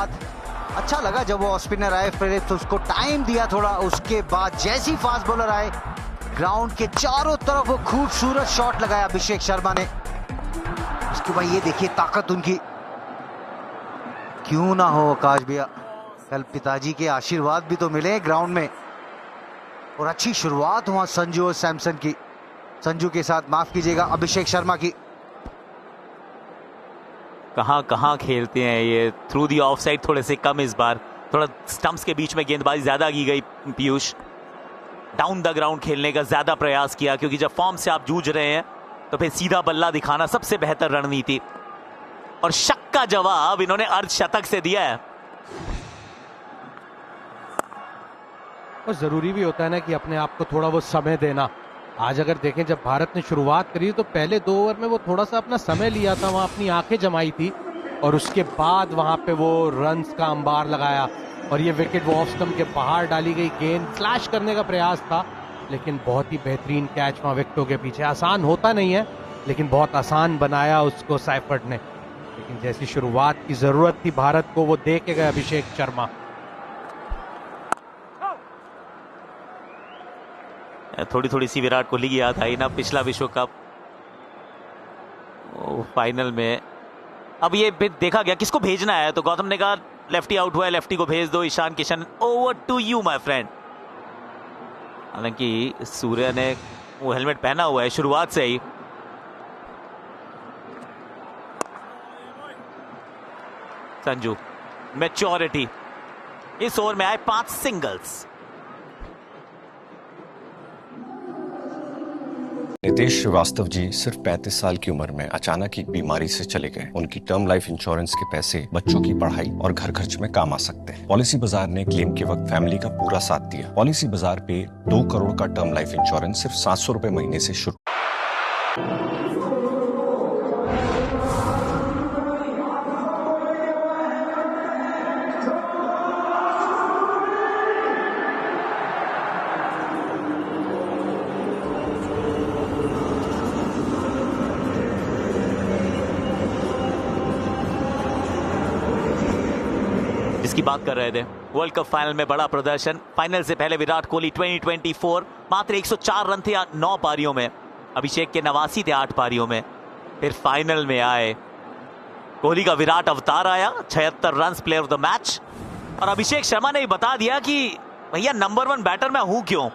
बाद अच्छा लगा जब वो ऑफ स्पिनर आए, फिर तो उसको टाइम दिया थोड़ा, उसके बाद जैसी फास्ट बॉलर आए ग्राउंड के चारों तरफ वो खूबसूरत शॉट लगाया अभिषेक शर्मा ने। उसके बाद ये देखिए ताकत उनकी, क्यों ना हो आकाश भैया, कल पिताजी के आशीर्वाद भी तो मिले ग्राउंड में। और अच्छी शुरुआत हुआ संजू और सैमसन की, संजू के साथ माफ कीजिएगा अभिषेक शर्मा की। कहां खेलते हैं ये, थ्रू दी ऑफ साइड थोड़े से कम, इस बार थोड़ा स्टंप्स के बीच में गेंदबाजी ज्यादा की गई। पीयूष डाउन द ग्राउंड खेलने का ज्यादा प्रयास किया, क्योंकि जब फॉर्म से आप जूझ रहे हैं तो फिर सीधा बल्ला दिखाना सबसे बेहतर रणनीति। और शक का जवाब इन्होंने अर्धशतक से दिया है। और जरूरी भी होता है ना कि अपने आप को थोड़ा वो समय देना। आज अगर देखें जब भारत ने शुरुआत करी तो पहले 2 ओवर में वो थोड़ा सा अपना समय लिया था, वहां अपनी आंखें जमाई थी, और उसके बाद वहां पे वो रन्स का अंबार लगाया। और ये विकेट वो ऑफ स्टंप के बाहर डाली गई गेंद, फ्लैश करने का प्रयास था, लेकिन बहुत ही बेहतरीन कैच वहां विकेटों के पीछे। आसान होता नहीं है, लेकिन बहुत आसान बनाया उसको सैफर्ट ने। लेकिन जैसी शुरुआत की जरूरत थी भारत को, वो दे के गए अभिषेक शर्मा। थोड़ी सी विराट कोहली की याद आई ना, पिछला विश्व कप फाइनल में। अब ये देखा गया किसको भेजना है, तो गौतम ने कहा लेफ्टी आउट हुआ है, लेफ्टी को भेज दो। Ishan Kishan, over to you my friend. हालांकि सूर्य ने वो हेलमेट पहना हुआ है शुरुआत से ही। संजू, मैच्योरिटी, इस ओवर में आए 5 सिंगल्स। नितेश श्रीवास्तव जी सिर्फ 35 साल की उम्र में अचानक एक बीमारी से चले गए। उनकी टर्म लाइफ इंश्योरेंस के पैसे बच्चों की पढ़ाई और घर खर्च में काम आ सकते हैं। पॉलिसी बाजार ने क्लेम के वक्त फैमिली का पूरा साथ दिया। पॉलिसी बाजार पे 2 करोड़ का टर्म लाइफ इंश्योरेंस सिर्फ 700 रुपए महीने से शुरू। जिसकी बात कर रहे थे, वर्ल्ड कप फाइनल में बड़ा प्रदर्शन। फाइनल से पहले विराट कोहली 2024 मात्र 104 रन थे 9 पारियों में, अभिषेक के 89 थे 8 पारियों में। फिर फाइनल में आए, कोहली का विराट अवतार आया, 76 run, player of the match. और अभिषेक शर्मा ने बता दिया कि भैया नंबर 1 बैटर मैं हूं क्यों।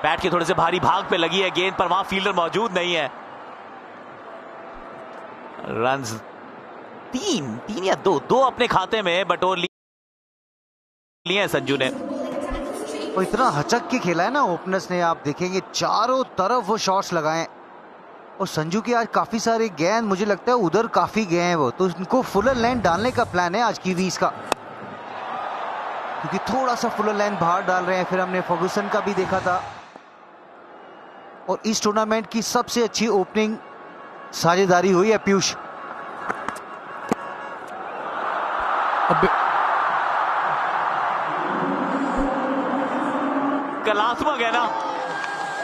बैट के थोड़े से भारी भाग पे लगी है गेंद, पर वहां फील्डर मौजूद नहीं है। रन्स 3 या 2 अपने खाते में बटोर लिए हैं संजू ने। और इतना हचक के खेला है ना ओपनर्स ने, आप देखेंगे चारों तरफ वो शॉट्स लगाए। और संजू के आज काफी सारे गेंद मुझे लगता है उधर काफी गए हैं वो, तो उनको फुलर लेंथ डालने का प्लान है आज कीवीज का, क्योंकि थोड़ा सा फुलर लेंथ बाहर डाल रहे हैं। फिर हमने फर्गुसन का भी देखा था। और इस टूर्नामेंट की सबसे अच्छी ओपनिंग साझेदारी हुई है पीयूष। कलात्मक है ना,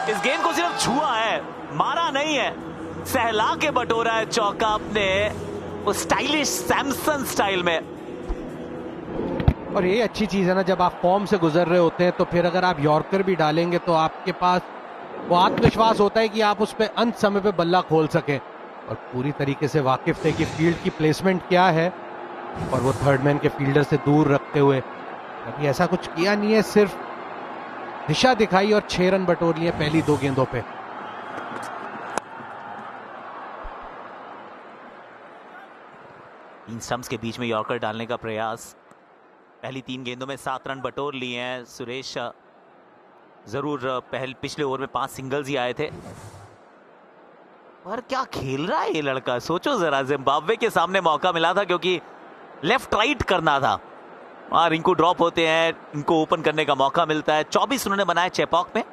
इस गेंद को सिर्फ छुआ है, मारा नहीं है, सहला के बटोरा है चौका अपने वो स्टाइलिश सैमसन स्टाइल में। और ये अच्छी चीज है ना, जब आप फॉर्म से गुजर रहे होते हैं तो फिर अगर आप यॉर्कर भी डालेंगे तो आपके पास वो आत्मविश्वास होता है कि आप उस पर अंत समय पे बल्ला खोल सकें। और पूरी तरीके से वाकिफ थे कि फील्ड की प्लेसमेंट क्या है, और वो थर्ड मैन के फील्डर से दूर रखते हुए अभी ऐसा कुछ किया नहीं है, सिर्फ दिशा दिखाई और 6 रन बटोर लिए पहली 2 गेंदों पे। तीन स्टंप्स के बीच में यॉर्कर डालने का प्रयास। पहली 3 गेंदों में 7 रन बटोर लिए हैं सुरेश। जरूर पिछले ओवर में 5 सिंगल्स ही आए थे, पर क्या खेल रहा है ये लड़का, सोचो जरा। जिम्बाब्वे के सामने मौका मिला था क्योंकि लेफ्ट राइट करना था, वहां रिंकू ड्रॉप होते हैं, इनको ओपन करने का मौका मिलता है। 24 उन्होंने बनाए चेपॉक में,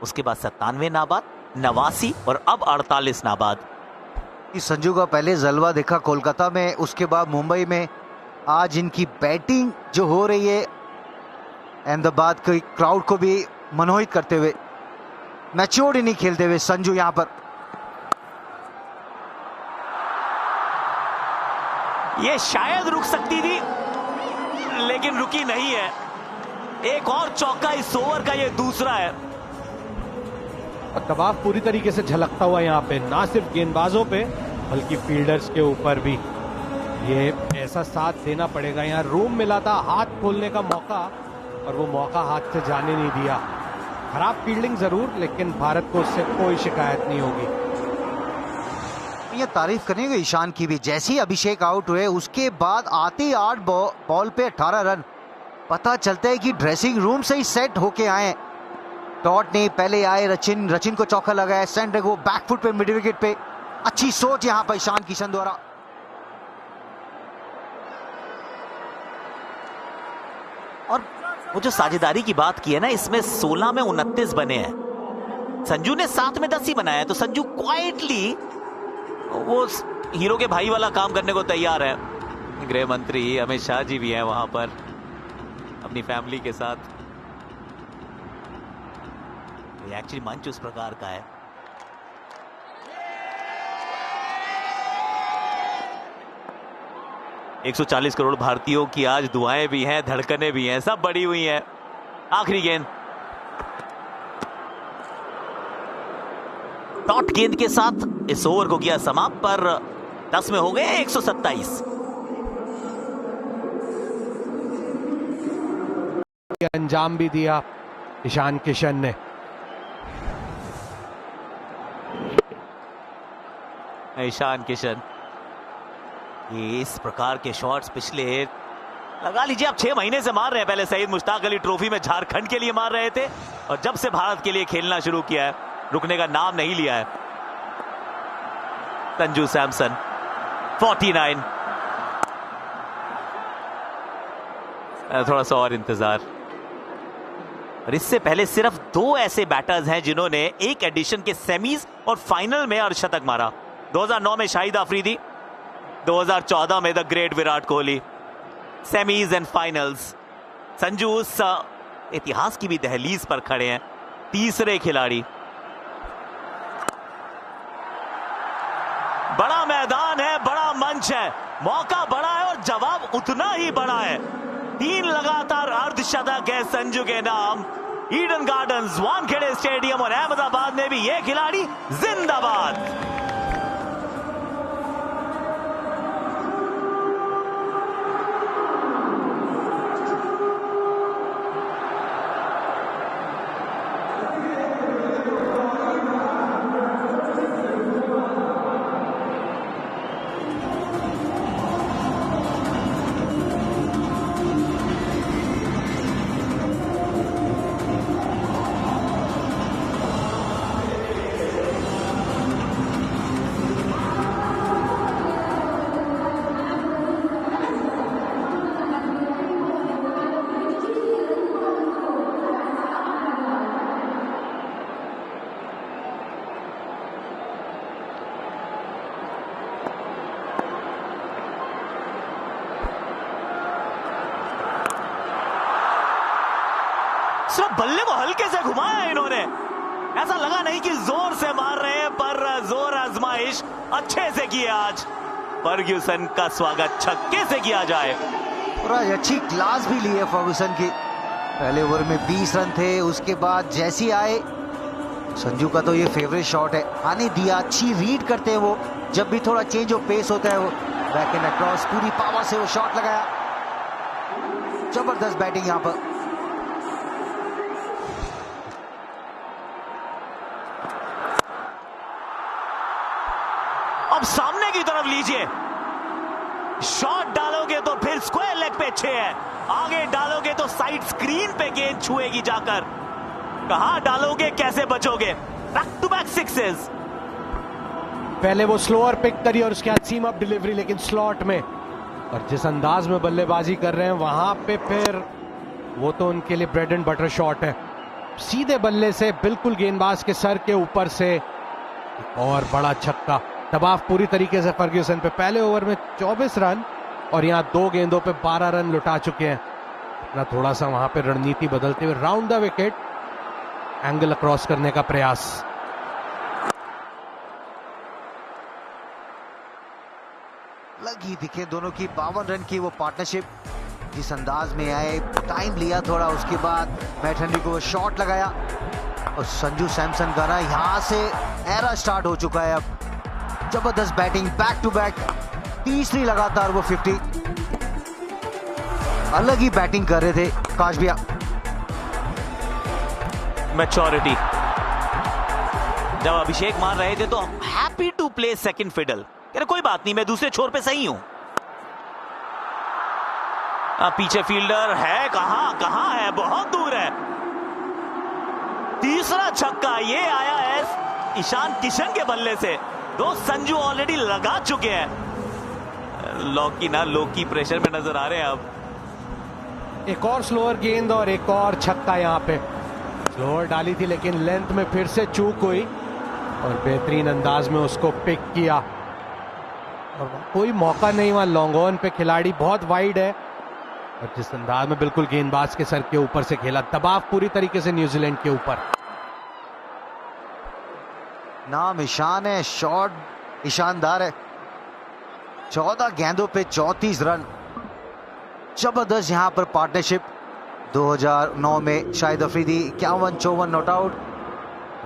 उसके बाद 97 नाबाद, 89 और अब 48 नाबाद। संजू का पहले जलवा देखा कोलकाता में, उसके बाद मुंबई में। आज इनकी बैटिंग जो हो रही है अहमदाबाद के क्राउड को भी मनोहित करते हुए, मैच्योर्ड नहीं खेलते हुए संजू यहां पर। ये शायद रुक सकती थी, लेकिन रुकी नहीं है। एक और चौका इस ओवर का, ये दूसरा है। और दबाव पूरी तरीके से झलकता हुआ यहाँ पे, ना सिर्फ गेंदबाजों पे बल्कि फील्डर्स के ऊपर भी। ये ऐसा साथ देना पड़ेगा। यहाँ रूम मिला था हाथ खोलने का मौका, और वो मौका हाथ से जाने नहीं दिया। खराब फील्डिंग जरूर, लेकिन भारत को उससे कोई शिकायत नहीं होगी। ये तारीफ करेंगे ईशान की भी। जैसे ही अभिषेक आउट हुए उसके बाद आते 8 बॉल पे 18 रन। पता चलता है कि ड्रेसिंग रूम से ही सेट होके आए। टॉट ने पहले आए रचिन को चौका लगाया, सेंटर को बैकफुट पे मिड विकेट पे। अच्छी सोच यहाँ पर ईशान किशन द्वारा। और वो जो साझेदारी की बात की है ना, इसमें 16 में 29 बने हैं। संजू ने 7 में 10 ही बनाया, तो संजू क्वाइटली वो हीरो के भाई वाला काम करने को तैयार है। गृह मंत्री अमित शाह जी भी हैं वहां पर अपनी फैमिली के साथ। ये एक्चुअली मंच उस प्रकार का है। $140 करोड़ भारतीयों की आज दुआएं भी हैं, धड़कनें भी हैं, सब बढ़ी हुई हैं। आखिरी गेंद, डॉट गेंद के साथ इस ओवर को किया समाप्त, पर 10 में हो गए 127। अंजाम भी दिया ईशान किशन ने। ईशान किशन, ये इस प्रकार के शॉट्स पिछले लगा लीजिए आप 6 महीने से मार रहे हैं। पहले सईद मुश्ताक अली ट्रॉफी में झारखंड के लिए मार रहे थे, और जब से भारत के लिए खेलना शुरू किया है, रुकने का नाम नहीं लिया है। संजू सैमसन 49। थोड़ा सा और इंतजार। और इससे पहले सिर्फ 2 ऐसे बैटर्स हैं जिन्होंने एक एडिशन के सेमीज और फाइनल में अर्धशतक मारा। 2009 में शाहिद अफरीदी, 2014 में the great Virat Kohli. Semis and finals. Sanju उस इतिहास की भी दहलीज पर खड़े हैं, तीसरे खिलाड़ी। बड़ा मैदान है, बड़ा मंच है, मौका बड़ा है और जवाब उतना ही बड़ा है। 3 लगातार अर्धशतक है संजू के नाम। ईडन गार्डन्स, वानखेड़े स्टेडियम और अहमदाबाद में भी ये खिलाड़ी जिंदाबाद। सिर्फ बल्ले को हल्के से घुमाया इन्होंने। ऐसा लगा नहीं कि जोर से मार रहे हैं, पर जोर आजमाइश अच्छे से की आज। फर्ग्यूसन का स्वागत छक्के से किया जाए। पूरा अच्छी क्लास भी ली है फर्ग्यूसन की। पहले ओवर में 20 रन थे, उसके बाद जैसी आए, संजू का तो ये फेवरेट शॉट है, आने दिया। अच्छी रीड करते हैं वो, जब भी थोड़ा चेंज ऑफ पेस होता है वो बैक एंड अक्रॉस पूरी पावर से वो शॉट लगाया। जबरदस्त बैटिंग यहां पर। अब सामने की तरफ लीजिए, शॉट डालोगे तो फिर स्क्वायर लेग पे 6 है, आगे डालोगे तो साइड स्क्रीन पे गेंद छुएगी जाकर। कहां डालोगे, कैसे बचोगे? Back to back 6s। पहले वो स्लोअर पिक करी और उसके बाद सीम अप डिलीवरी, लेकिन स्लॉट में। और जिस अंदाज में बल्लेबाजी कर रहे हैं वहां पे फिर वो तो उनके लिए ब्रेड एंड बटर शॉट है। सीधे बल्ले से बिल्कुल गेंदबाज के सर के ऊपर से, और बड़ा छक्का। दबाव पूरी तरीके से फर्ग्यूसन पे। पहले ओवर में 24 रन और यहां 2 गेंदों पे 12 रन लुटा चुके हैं। अपना थोड़ा सा वहां पे रणनीति बदलते हुए round the wicket angle across करने का प्रयास। लगी दिखे दोनों की 52 रन की वो पार्टनरशिप। जिस अंदाज में आए, टाइम लिया थोड़ा, उसके बाद मैट हेनरी को वो शॉट लगाया और संजू सैमसन का ना यहाँ से एरा स्टार्ट हो चुका है। अब जबरदस्त बैटिंग, बैक टू बैक, तीसरी लगातार वो 50। अलग ही बैटिंग कर रहे थे काश भैया। मैच्योरिटी, जब अभिषेक मार रहे थे तो happy to play second fiddle, कह रहे कोई बात नहीं, मैं दूसरे छोर पे सही हूं। पीछे फील्डर है, कहां है, बहुत दूर है। तीसरा छक्का ये आया है ईशान किशन के बल्ले से। दो संजू ऑलरेडी लगा चुके हैं। लौकी प्रेशर में नजर आ रहे हैं। अब एक और स्लोअर गेंद और एक और छक्का। यहाँ पे स्लोअर डाली थी लेकिन लेंथ में फिर से चूक हुई और बेहतरीन अंदाज में उसको पिक किया और कोई मौका नहीं वहां। लॉन्ग ऑन पे खिलाड़ी बहुत वाइड है और जिस अंदाज में बिल्कुल गेंदबाज के सर के ऊपर से खेला, दबाव पूरी तरीके से न्यूजीलैंड के ऊपर। नाम ईशान है, शॉट ईशानदार है। 14 गेंदों पे 34 रन। जबरदस्त यहां पर पार्टनरशिप। 2009 में Shahid Afridi 51-54 not out.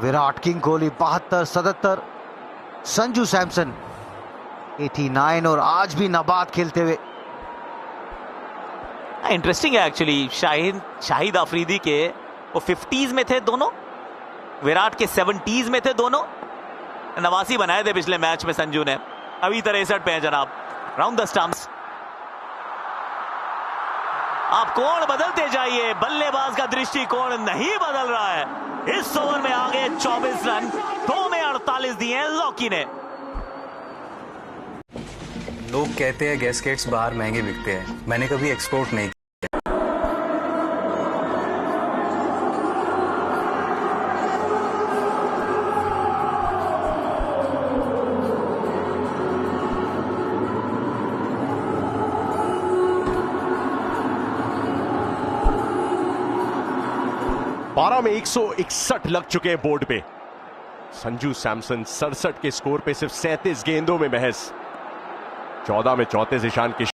Virat king Kohli 72-77, Sanju Samson 89 और आज भी नाबाद खेलते हुए। इंटरेस्टिंग है एक्चुअली। शाहिद अफरीदी के वो 50s में थे दोनों, विराट के 70s में थे दोनों। 89 बनाए थे पिछले मैच में संजू ने। अभी 63 पे हैं जनाब। Round the stumps. आप कोण बदलते जाइए, बल्लेबाज का दृष्टिकोण नहीं बदल रहा है। इस ओवर में आगे 24 रन, 2 में 48 दिए हैं लॉकी ने। लोग कहते हैं गैस्केट्स बाहर महंगे बिकते हैं, मैंने कभी एक्सपोर्ट नहीं किया। 12 में 161 लग चुके हैं बोर्ड पे। संजू सैमसन 67 के स्कोर पे सिर्फ 37 गेंदों में महज 14 में 34 ईशान किशन।